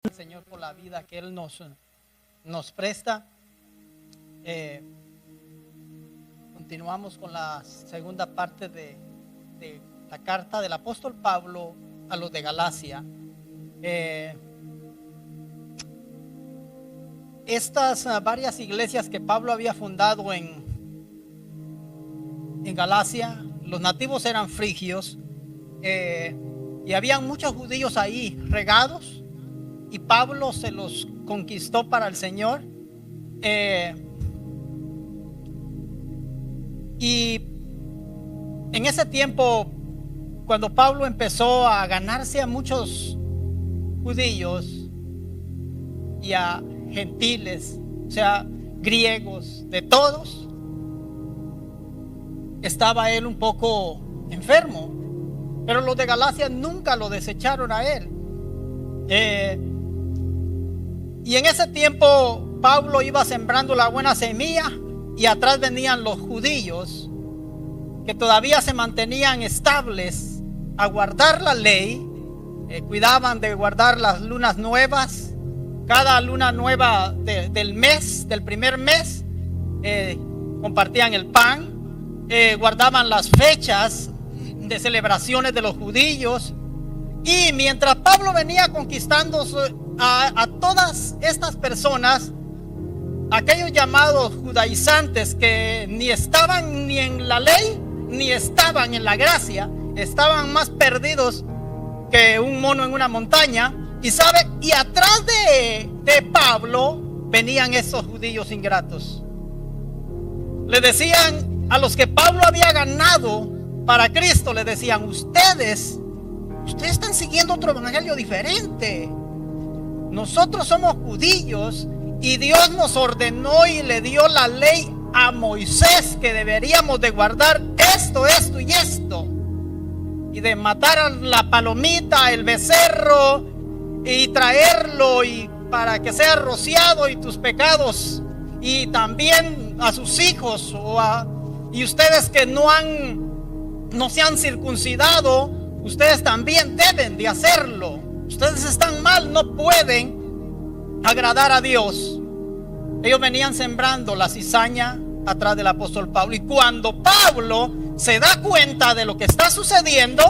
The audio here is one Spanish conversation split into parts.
al Señor por la vida que Él nos presta. Continuamos con la segunda parte de la carta del apóstol Pablo a los de Galacia. Estas varias iglesias que Pablo había fundado en Galacia, los nativos eran frigios, y habían muchos judíos ahí regados, y Pablo se los conquistó para el Señor. Y en ese tiempo, cuando Pablo empezó a ganarse a muchos judíos y a gentiles, o sea, griegos, de todos, estaba él un poco enfermo, pero los de Galacia nunca lo desecharon a él. Y en ese tiempo Pablo iba sembrando la buena semilla, y atrás venían los judíos que todavía se mantenían estables a guardar la ley, cuidaban de guardar las lunas nuevas. Cada luna nueva del mes, del primer mes, compartían el pan, guardaban las fechas de celebraciones de los judíos. Y mientras Pablo venía conquistando a todas estas personas, aquellos llamados judaizantes que ni estaban ni en la ley ni estaban en la gracia, estaban más perdidos que un mono en una montaña. Y atrás de Pablo venían esos judíos ingratos. Le decían a los que Pablo había ganado para Cristo, le decían: ustedes están siguiendo otro evangelio diferente. Nosotros somos judíos y Dios nos ordenó y le dio la ley a Moisés que deberíamos de guardar esto y esto, y de matar a la palomita, el becerro, y traerlo y para que sea rociado y tus pecados, y también a sus hijos, y ustedes que no se han circuncidado, ustedes también deben de hacerlo. Ustedes están mal, no pueden agradar a Dios. Ellos venían sembrando la cizaña atrás del apóstol Pablo, y cuando Pablo se da cuenta de lo que está sucediendo,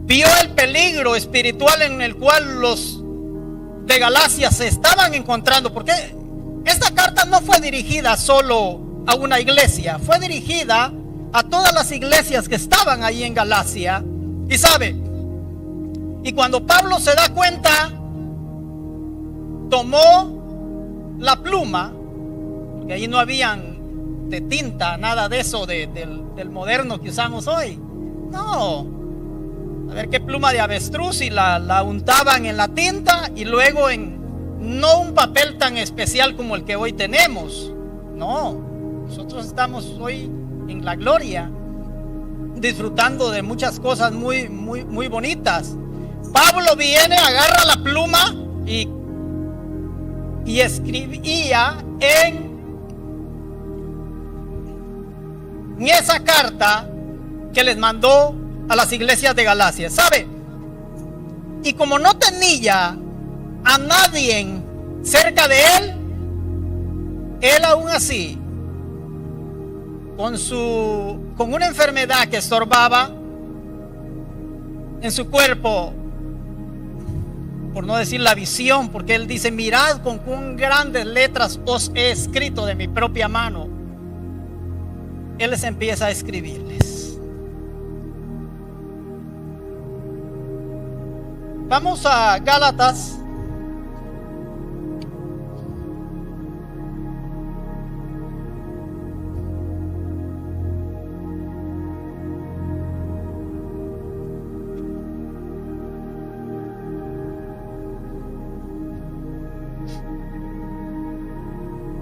vio el peligro espiritual en el cual los de Galacia se estaban encontrando, porque esta carta no fue dirigida solo a una iglesia, fue dirigida a todas las iglesias que estaban ahí en Galacia. Y cuando Pablo se da cuenta, tomó la pluma, porque ahí no habían de tinta, nada de eso del moderno que usamos hoy. No, a ver qué pluma de avestruz, y la untaban en la tinta, y luego no un papel tan especial como el que hoy tenemos. No, nosotros estamos hoy en la gloria, disfrutando de muchas cosas muy, muy, muy bonitas. Pablo viene, agarra la pluma y escribía en esa carta que les mandó a las iglesias de Galacia, y como no tenía a nadie cerca de él aún así, con una enfermedad que estorbaba en su cuerpo, por no decir la visión, porque él dice: mirad con cuán grandes letras os he escrito de mi propia mano. Él les empieza a escribirles. Vamos a Gálatas.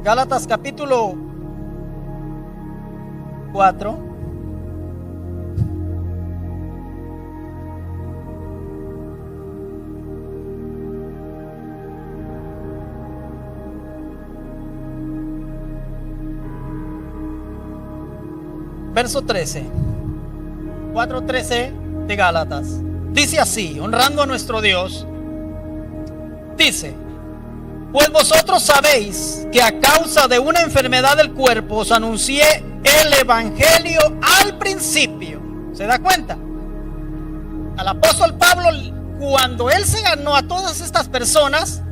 Gálatas capítulo 4. Verso 13. 4:13 de Gálatas. Dice así, honrando a nuestro Dios, dice: pues vosotros sabéis que a causa de una enfermedad del cuerpo os anuncié el evangelio al principio. ¿Se da cuenta? Al apóstol Pablo, cuando él se ganó a todas estas personas,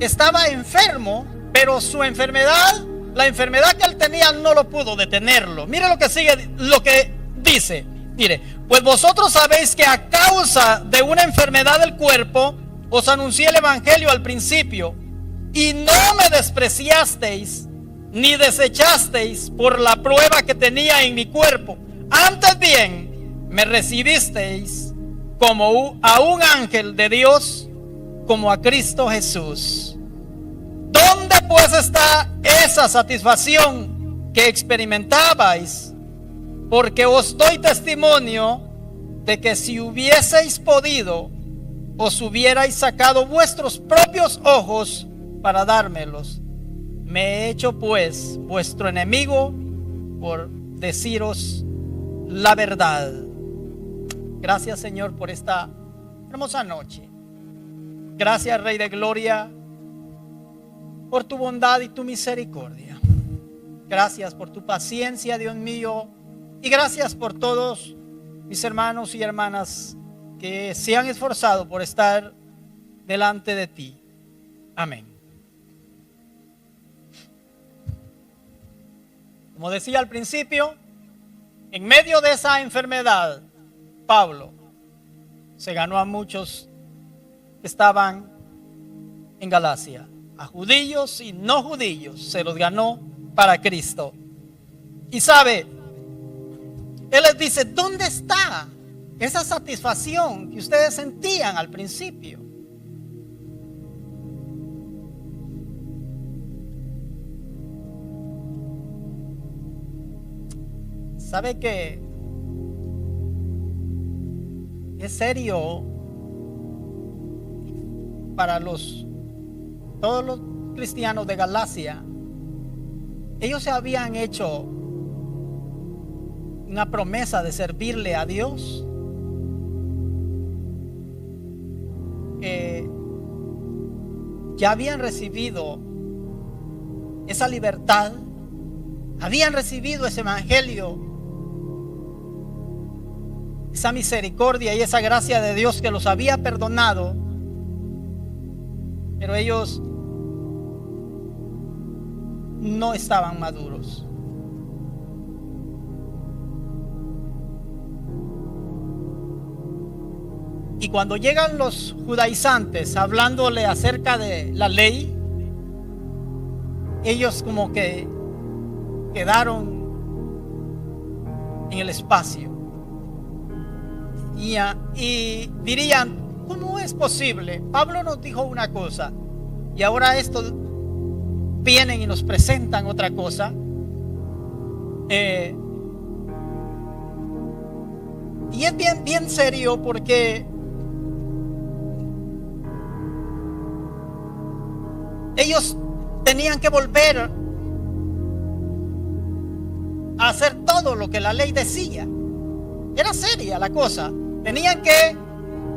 estaba enfermo, pero su enfermedad, la enfermedad que él tenía, no lo pudo detenerlo. Mire lo que sigue, lo que dice. Mire, pues vosotros sabéis que a causa de una enfermedad del cuerpo os anuncié el evangelio al principio, y no me despreciasteis ni desechasteis por la prueba que tenía en mi cuerpo. Antes bien, me recibisteis como a un ángel de Dios, como a Cristo Jesús. ¿Dónde pues está esa satisfacción que experimentabais? Porque os doy testimonio de que si hubieseis podido, os hubierais sacado vuestros propios ojos para dármelos. Me he hecho pues vuestro enemigo por deciros la verdad. Gracias, Señor, por esta hermosa noche. Gracias, Rey de Gloria, por tu bondad y tu misericordia. Gracias por tu paciencia, Dios mío, y gracias por todos mis hermanos y hermanas que se han esforzado por estar delante de ti. Amén. Como decía al principio, en medio de esa enfermedad, Pablo se ganó a muchos que estaban en Galacia, a judíos y no judíos, se los ganó para Cristo. Y sabe, él les dice: ¿dónde está esa satisfacción que ustedes sentían al principio? ¿Sabe que es serio para todos los cristianos de Galacia? Ellos se habían hecho una promesa de servirle a Dios. Ya habían recibido esa libertad, habían recibido ese evangelio, esa misericordia y esa gracia de Dios que los había perdonado, pero ellos no estaban maduros. Y cuando llegan los judaizantes hablándole acerca de la ley, ellos como que quedaron en el espacio y dirían: ¿cómo es posible? Pablo nos dijo una cosa y ahora estos vienen y nos presentan otra cosa. Y es bien serio, porque ellos tenían que volver a hacer todo lo que la ley decía. Era seria la cosa. Tenían que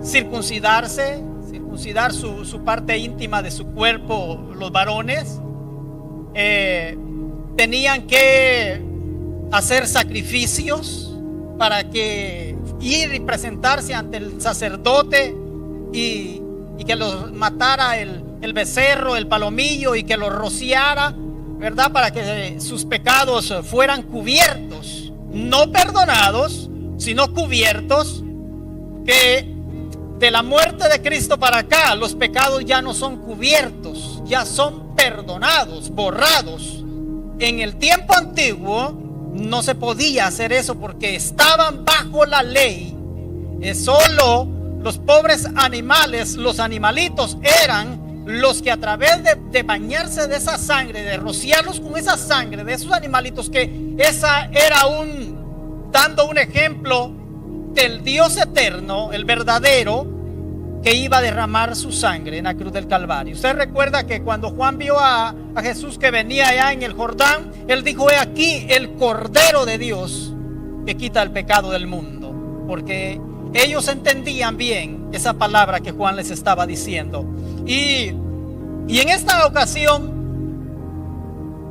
circuncidar su parte íntima de su cuerpo, los varones. Tenían que hacer sacrificios para que ir y presentarse ante el sacerdote y que los matara el becerro, el palomillo, y que los rociara, ¿verdad? Para que sus pecados fueran cubiertos, no perdonados, sino cubiertos. Que de la muerte de Cristo para acá, los pecados ya no son cubiertos, ya son perdonados, borrados. En el tiempo antiguo no se podía hacer eso porque estaban bajo la ley. Solo los pobres animales, los animalitos, eran los que a través de bañarse de esa sangre, de rociarlos con esa sangre de esos animalitos, que esa era dando un ejemplo del Dios eterno, el verdadero, que iba a derramar su sangre en la cruz del Calvario. Usted recuerda que cuando Juan vio a Jesús que venía allá en el Jordán, él dijo: he aquí el Cordero de Dios que quita el pecado del mundo. Porque ellos entendían bien esa palabra que Juan les estaba diciendo. Y en esta ocasión,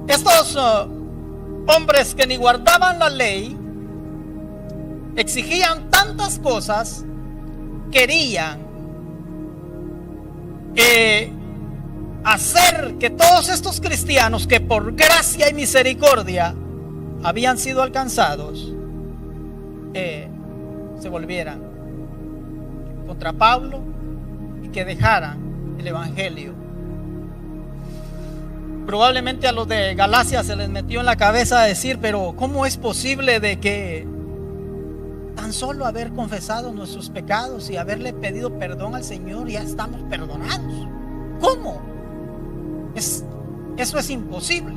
estos hombres que ni guardaban la ley, exigían tantas cosas, querían hacer que todos estos cristianos que por gracia y misericordia habían sido alcanzados, se volvieran contra Pablo y que dejaran el evangelio. Probablemente a los de Galacia se les metió en la cabeza decir: pero ¿cómo es posible de que tan solo haber confesado nuestros pecados y haberle pedido perdón al Señor ya estamos perdonados? ¿Cómo? Eso es imposible.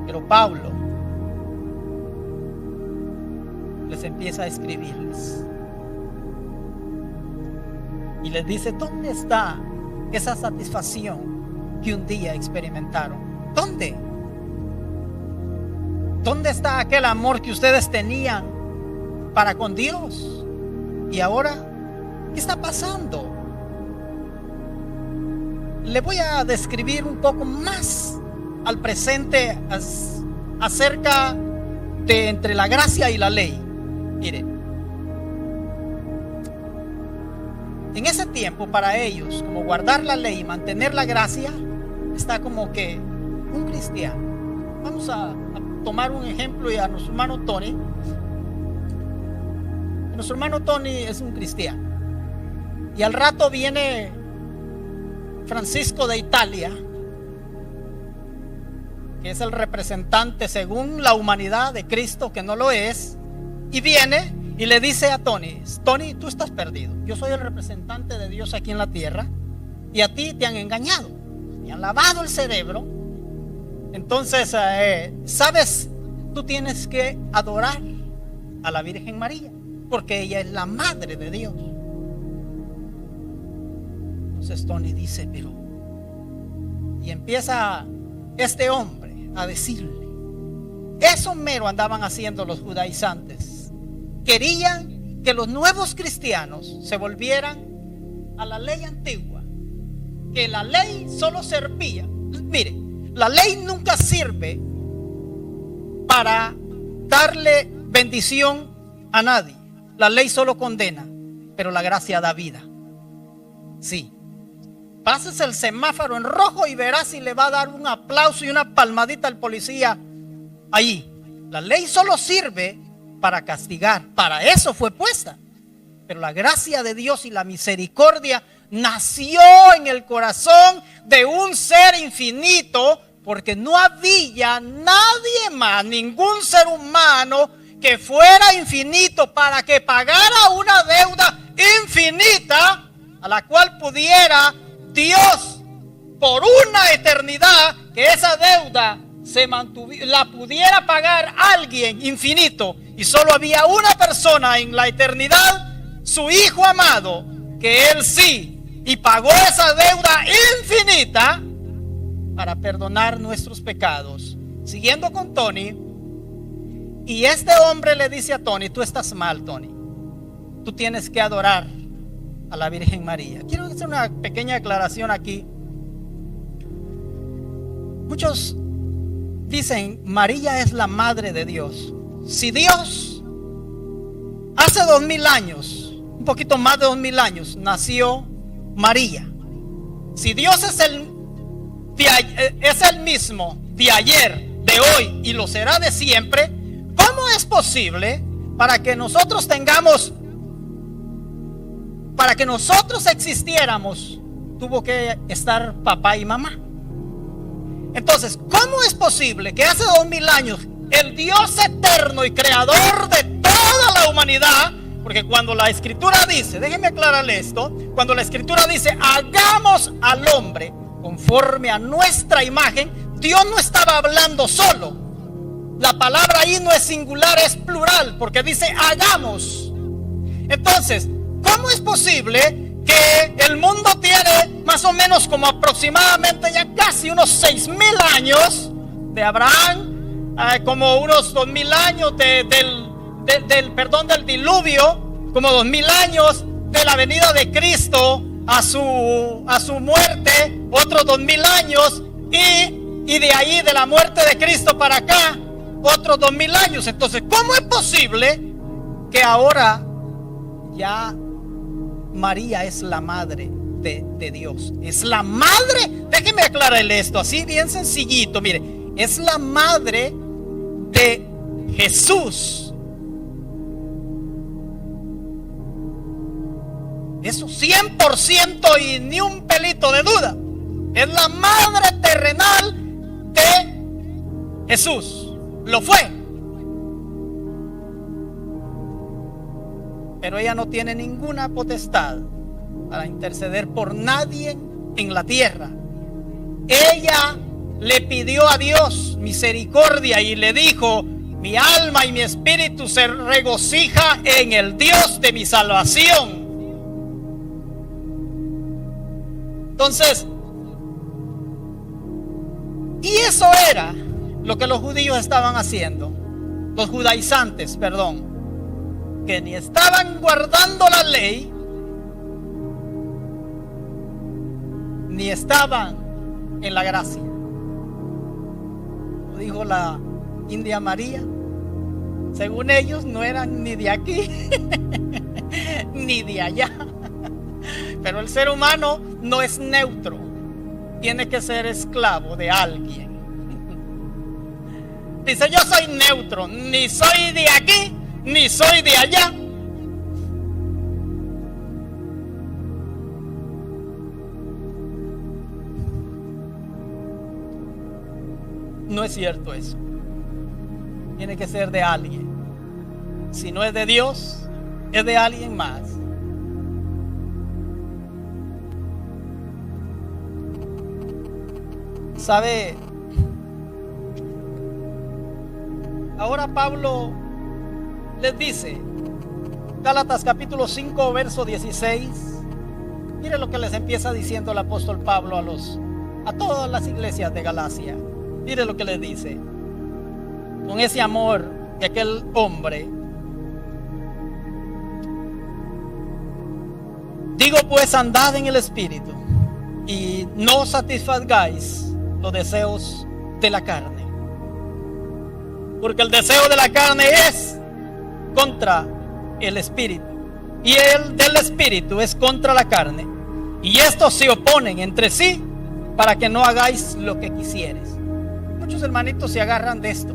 Pero Pablo les empieza a escribirles y les dice: ¿dónde está esa satisfacción que un día experimentaron? ¿Dónde? ¿Dónde está aquel amor que ustedes tenían para con Dios? Y ahora, ¿qué está pasando? Le voy a describir un poco más al presente acerca de entre la gracia y la ley. Mire, en ese tiempo para ellos, como guardar la ley y mantener la gracia, está como que un cristiano. Vamos a tomar un ejemplo y a nuestro hermano Tony. Nuestro hermano Tony es un cristiano. Y al rato viene Francisco de Italia, que es el representante según la humanidad de Cristo, que no lo es, y viene y le dice a Tony: Tony, tú estás perdido. Yo soy el representante de Dios aquí en la tierra y a ti te han engañado, te han lavado el cerebro. Entonces, ¿sabes? Tú tienes que adorar a la Virgen María, porque ella es la madre de Dios. Entonces Tony dice: pero... Y empieza este hombre a decirle: eso mero andaban haciendo los judaizantes. Querían que los nuevos cristianos se volvieran a la ley antigua, que la ley solo servía. Mire, la ley nunca sirve para darle bendición a nadie. La ley solo condena, pero la gracia da vida. Sí. Pases el semáforo en rojo y verás si le va a dar un aplauso y una palmadita al policía allí. La ley solo sirve para castigar. Para eso fue puesta. Pero la gracia de Dios y la misericordia nació en el corazón de un ser infinito, porque no había nadie más, ningún ser humano que fuera infinito para que pagara una deuda infinita a la cual pudiera Dios por una eternidad, que esa deuda la pudiera pagar alguien infinito. Y solo había una persona en la eternidad, su Hijo amado, que Él sí, y pagó esa deuda infinita para perdonar nuestros pecados. Siguiendo con Tony, y este hombre le dice a Tony: tú estás mal, Tony, tú tienes que adorar a la Virgen María. Quiero hacer una pequeña aclaración aquí. Muchos dicen: María es la madre de Dios. Si Dios hace 2000 años, un poquito más de 2000 años, nació María. Si Dios es el mismo de ayer, de hoy y lo será de siempre, ¿cómo es posible para que nosotros existiéramos, tuvo que estar papá y mamá? Entonces, ¿cómo es posible que hace 2000 años el Dios eterno y creador de toda la humanidad, porque cuando la Escritura dice, déjenme aclararle esto, cuando la Escritura dice hagamos al hombre conforme a nuestra imagen, Dios no estaba hablando solo. La palabra ahí no es singular, es plural, porque dice hagamos. Entonces, ¿cómo es posible que el mundo tiene más o menos como aproximadamente ya casi unos 6000 años de Abraham como unos 2000 años del diluvio, como 2000 años de la venida de Cristo a su muerte, otros 2000 años, y de ahí de la muerte de Cristo para acá, otros 2000 años. Entonces, ¿cómo es posible que ahora ya María es la madre de Dios? Es la madre, déjeme aclararle esto así bien sencillito, mire, es la madre de Jesús. Eso 100% y ni un pelito de duda. Es la madre terrenal de Jesús. Lo fue. Pero ella no tiene ninguna potestad para interceder por nadie en la tierra. Ella le pidió a Dios misericordia y le dijo: mi alma y mi espíritu se regocija en el Dios de mi salvación. Entonces, y eso era lo que los judíos estaban haciendo, los judaizantes, perdón, que ni estaban guardando la ley, ni estaban en la gracia. Lo dijo la India María, según ellos no eran ni de aquí ni de allá. Pero el ser humano no es neutro, tiene que ser esclavo de alguien. Dice: yo soy neutro, ni soy de aquí ni soy de allá. No es cierto eso. Tiene que ser de alguien. Si no es de Dios, es de alguien más. ¿Sabe? Ahora Pablo les dice, Gálatas capítulo 5 verso 16. Mire lo que les empieza diciendo el apóstol Pablo a todas las iglesias de Galacia. Mire lo que les dice, con ese amor de aquel hombre. Digo pues, andad en el Espíritu y no satisfagáis los deseos de la carne, porque el deseo de la carne es contra el Espíritu, y el del Espíritu es contra la carne, y estos se oponen entre sí para que no hagáis lo que quisieres. Muchos hermanitos se agarran de esto.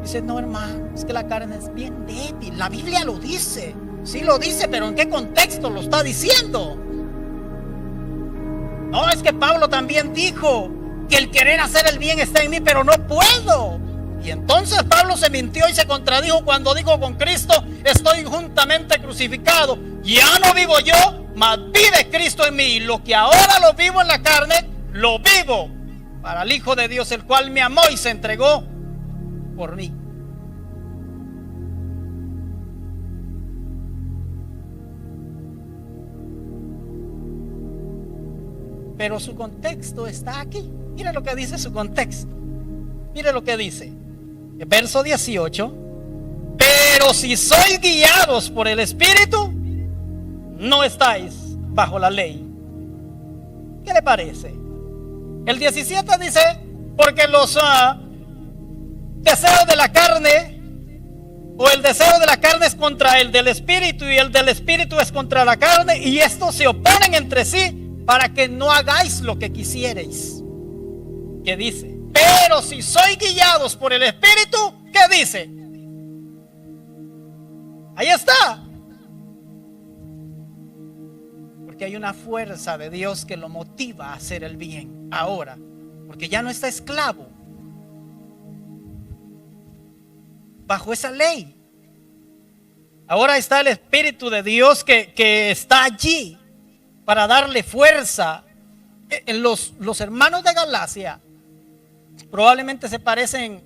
Dicen: no, hermano, es que la carne es bien débil. La Biblia lo dice. Sí lo dice, pero ¿en qué contexto lo está diciendo? No, es que Pablo también dijo que el querer hacer el bien está en mí, pero no puedo. Y entonces Pablo se mintió y se contradijo cuando dijo: con Cristo estoy juntamente crucificado. Ya no vivo yo, mas vive Cristo en mí. Y lo que ahora lo vivo en la carne, lo vivo para el Hijo de Dios, el cual me amó y se entregó por mí. Pero su contexto está aquí. Mire lo que dice su contexto. Mire lo que dice. Verso 18. Pero si sois guiados por el Espíritu, no estáis bajo la ley. ¿Qué le parece? El 17 dice: porque los deseos de la carne, o el deseo de la carne es contra el del Espíritu, y el del Espíritu es contra la carne, y estos se oponen entre sí para que no hagáis lo que quisierais. ¿Qué dice? Pero si sois guiados por el Espíritu, ¿qué dice? Ahí está. Porque hay una fuerza de Dios que lo motiva a hacer el bien ahora, porque ya no está esclavo bajo esa ley. Ahora está el Espíritu de Dios que está allí para darle fuerza. Los hermanos de Galacia probablemente se parecen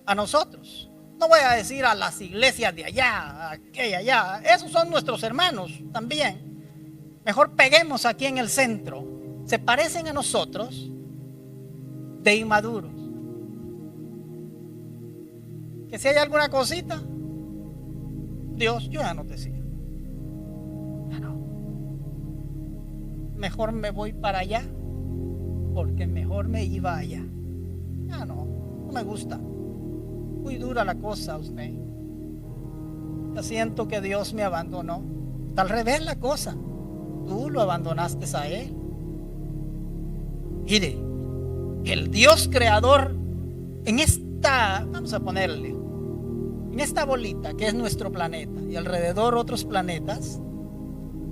a nosotros. No voy a decir a las iglesias de allá, aquella allá. Esos son nuestros hermanos también. Mejor peguemos aquí en el centro. Se parecen a nosotros de inmaduros. que si hay alguna cosita, Dios, yo ya no te sigo. Ya no. Mejor me voy para allá, porque mejor me iba allá. Ya no me gusta. Muy dura la cosa usted. Yo siento que Dios me abandonó. Está al revés la cosa. Tú lo abandonaste a Él. Mire, el Dios creador en esta, vamos a ponerle, en esta bolita que es nuestro planeta y alrededor otros planetas,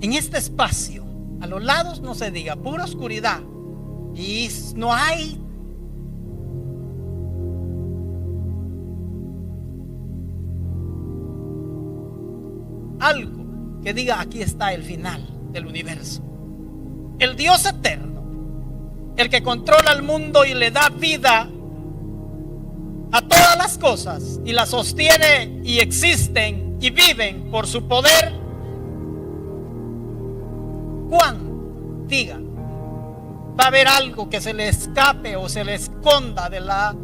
en este espacio, a los lados no se diga, pura oscuridad, y no hay algo que diga aquí está el final del universo. El Dios eterno, el que controla el mundo y le da vida a todas las cosas y las sostiene y existen y viven por su poder. ¿Cuándo, diga, va a haber algo que se le escape o se le esconda de la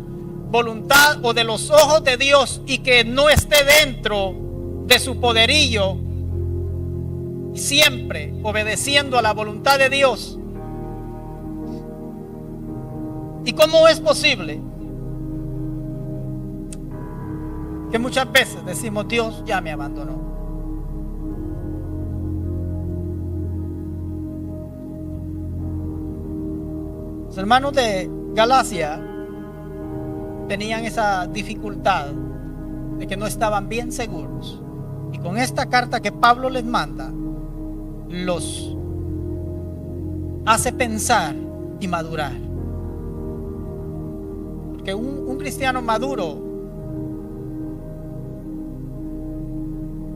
voluntad o de los ojos de Dios y que no esté dentro de su poderío, siempre obedeciendo a la voluntad de Dios? ¿Y cómo es posible que muchas veces decimos Dios ya me abandonó? Los hermanos de Galacia tenían esa dificultad de que no estaban bien seguros, y con esta carta que Pablo les manda los hace pensar y madurar, porque un cristiano maduro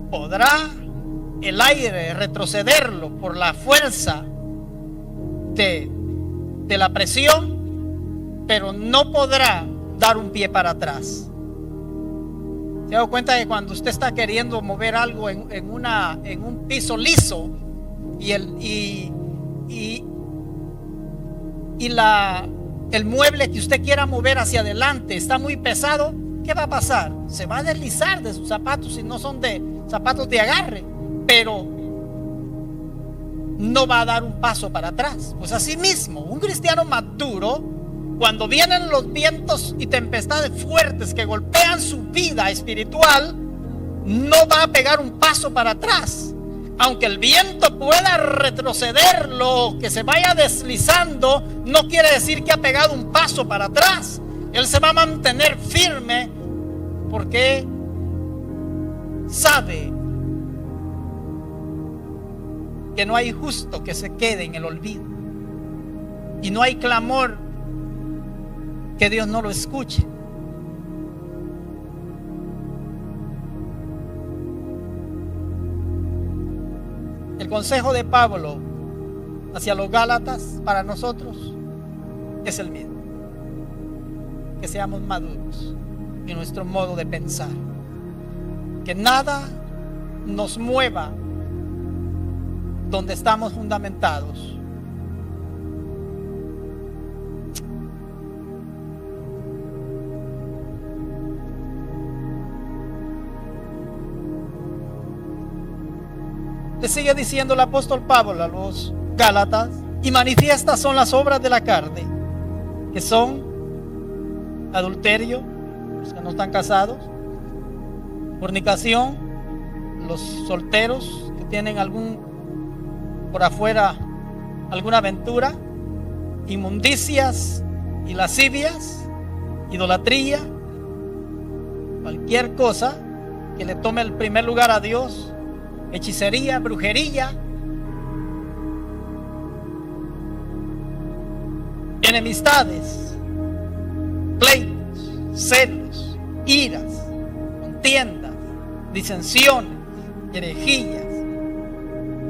podrá el aire retrocederlo por la fuerza de la presión, pero no podrá dar un pie para atrás. ¿Se ha dado cuenta que cuando usted está queriendo mover algo en un piso liso y el mueble que usted quiera mover hacia adelante está muy pesado, ¿qué va a pasar? Se va a deslizar de sus zapatos si no son de zapatos de agarre, pero no va a dar un paso para atrás. Pues así mismo, un cristiano maduro, cuando vienen los vientos y tempestades fuertes que golpean su vida espiritual, no va a pegar un paso para atrás. Aunque el viento pueda retrocederlo, que se vaya deslizando, no quiere decir que ha pegado un paso para atrás. Él se va a mantener firme porque sabe que no hay justo que se quede en el olvido, y no hay clamor que Dios no lo escuche. El consejo de Pablo hacia los Gálatas para nosotros es el mismo: que seamos maduros en nuestro modo de pensar, que nada nos mueva donde estamos fundamentados. Le sigue diciendo el apóstol Pablo a los Gálatas: y manifiestas son las obras de la carne, que son adulterio, los que no están casados; fornicación, los solteros que tienen por afuera alguna aventura; inmundicias y lascivias, idolatría, cualquier cosa que le tome el primer lugar a Dios; hechicería, brujería; enemistades, pleitos, celos, iras, contiendas, disensiones, herejías,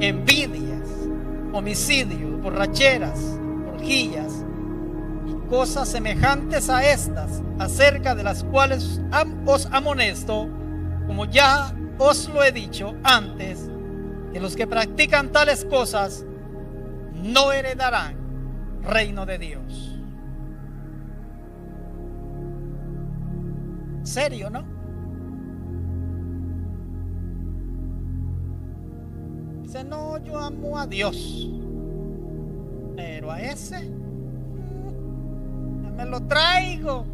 envidias, homicidios, borracheras, orgías y cosas semejantes a estas, acerca de las cuales os amonesto, como ya os lo he dicho antes, que los que practican tales cosas no heredarán reino de Dios. Serio, ¿no? Dice, no, yo amo a Dios, pero a ese ya me lo traigo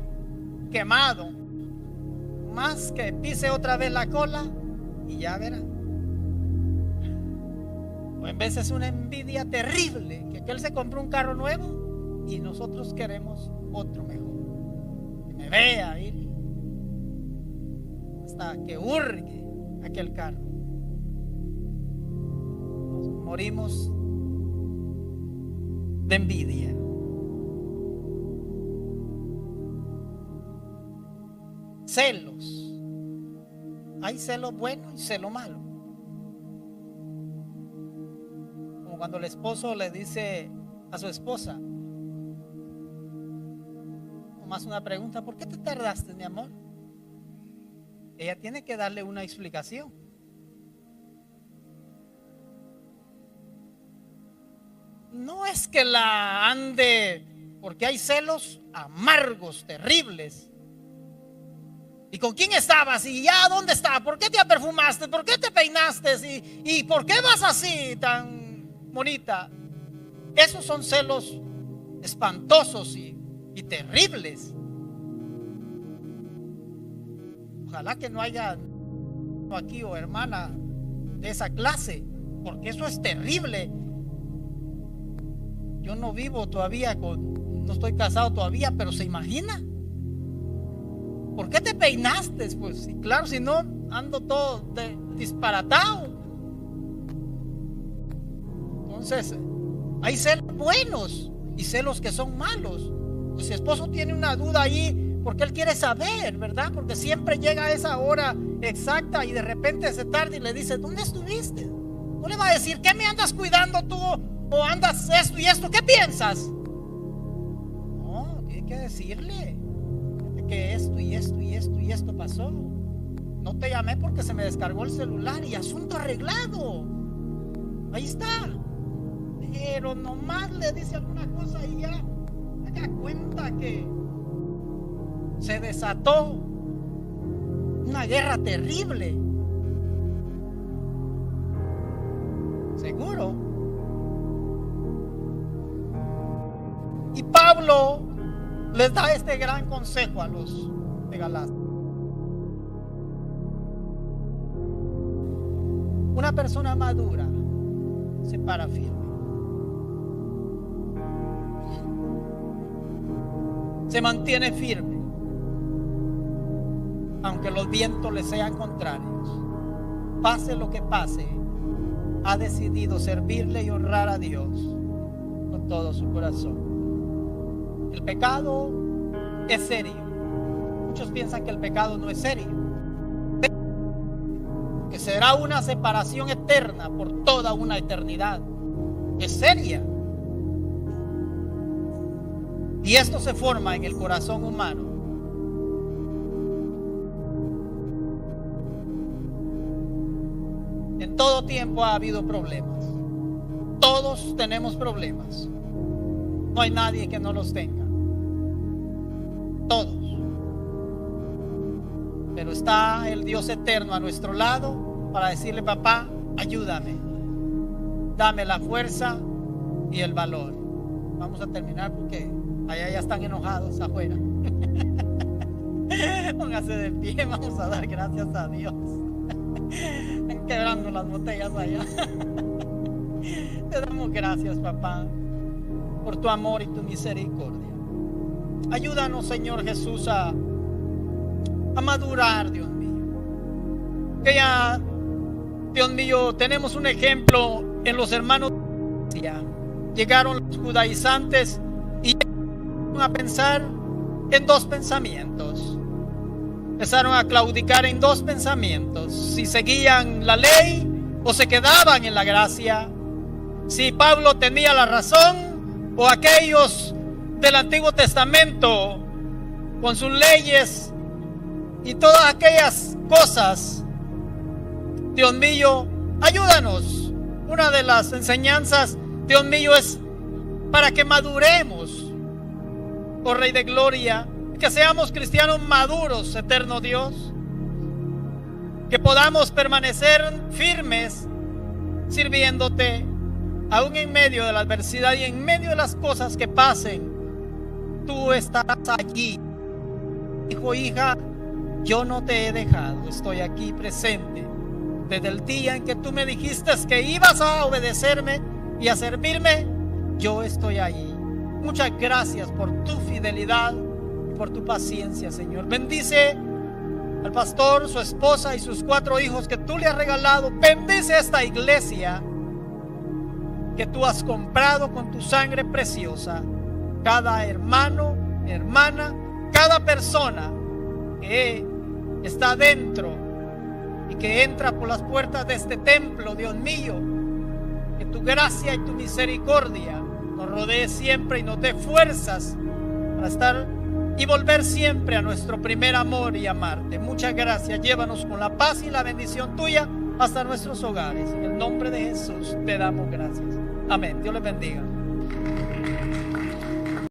quemado. Más que pise otra vez la cola y ya verá. O en vez es una envidia terrible, que aquel se compró un carro nuevo y nosotros queremos otro mejor. Que me vea ir hasta que hurgue aquel carro. Nos morimos de envidia. Celos. Hay celo bueno y celo malo. Como cuando el esposo le dice a su esposa, nomás una pregunta, ¿por qué te tardaste, mi amor? Ella tiene que darle una explicación. No es que la ande, porque hay celos amargos, terribles. ¿Y con quién estabas? ¿Y ya dónde está? ¿Por qué te perfumaste? ¿Por qué te peinaste? ¿Y por qué vas así tan bonita? Esos son celos espantosos y terribles. Ojalá que no haya aquí o hermana de esa clase, porque eso es terrible. Yo no vivo todavía no estoy casado todavía, pero ¿se imagina? ¿Por qué te peinaste? Pues, y claro, si no, ando todo disparatado. Entonces, hay celos buenos y celos que son malos. Pues si el esposo tiene una duda ahí, porque él quiere saber, ¿verdad? Porque siempre llega a esa hora exacta y de repente se tarda y le dice, ¿dónde estuviste? No le va a decir, ¿qué me andas cuidando tú? O andas esto y esto, ¿qué piensas? No, tiene que decirle que esto y esto y esto y esto pasó. No te llamé porque se me descargó el celular y asunto arreglado. Ahí está. Pero nomás le dice alguna cosa y ya haga cuenta que se desató una guerra terrible. Seguro. Y Pablo les da este gran consejo a los de Galacia. Una persona madura se para firme. Se mantiene firme, aunque los vientos le sean contrarios. Pase lo que pase, ha decidido servirle y honrar a Dios con todo su corazón. El pecado es serio. Muchos piensan que el pecado no es serio, que será una separación eterna por toda una eternidad. Es seria. Y esto se forma en el corazón humano. En todo tiempo ha habido problemas. Todos tenemos problemas. No hay nadie que no los tenga. Todos. Pero está el Dios eterno a nuestro lado para decirle, papá, ayúdame. Dame la fuerza y el valor. Vamos a terminar porque allá ya están enojados afuera. Póngase de pie, vamos a dar gracias a Dios. Están quebrando las botellas allá. Te damos gracias, papá, por tu amor y tu misericordia. Ayúdanos, Señor Jesús, a madurar, Dios mío. Que ya, Dios mío, tenemos un ejemplo en los hermanos. Llegaron los judaizantes y llegaron a pensar en dos pensamientos. Empezaron a claudicar en dos pensamientos: si seguían la ley o se quedaban en la gracia. Si Pablo tenía la razón o aquellos del Antiguo Testamento con sus leyes y todas aquellas cosas. Dios mío, ayúdanos. Una de las enseñanzas, Dios mío, es para que maduremos, oh Rey de Gloria, que seamos cristianos maduros, eterno Dios, que podamos permanecer firmes sirviéndote, aún en medio de la adversidad y en medio de las cosas que pasen. Tú estarás allí. Hijo, hija, yo no te he dejado, estoy aquí presente. Desde el día en que tú me dijiste que ibas a obedecerme y a servirme, yo estoy ahí. Muchas gracias por tu fidelidad y por tu paciencia, Señor. Bendice al pastor, su esposa y sus 4 hijos que tú le has regalado. Bendice esta iglesia que tú has comprado con tu sangre preciosa. Cada hermano, hermana, cada persona que está dentro y que entra por las puertas de este templo, Dios mío, que tu gracia y tu misericordia nos rodee siempre y nos dé fuerzas para estar y volver siempre a nuestro primer amor y amarte. Muchas gracias. Llévanos con la paz y la bendición tuya hasta nuestros hogares. En el nombre de Jesús te damos gracias. Amén. Dios les bendiga.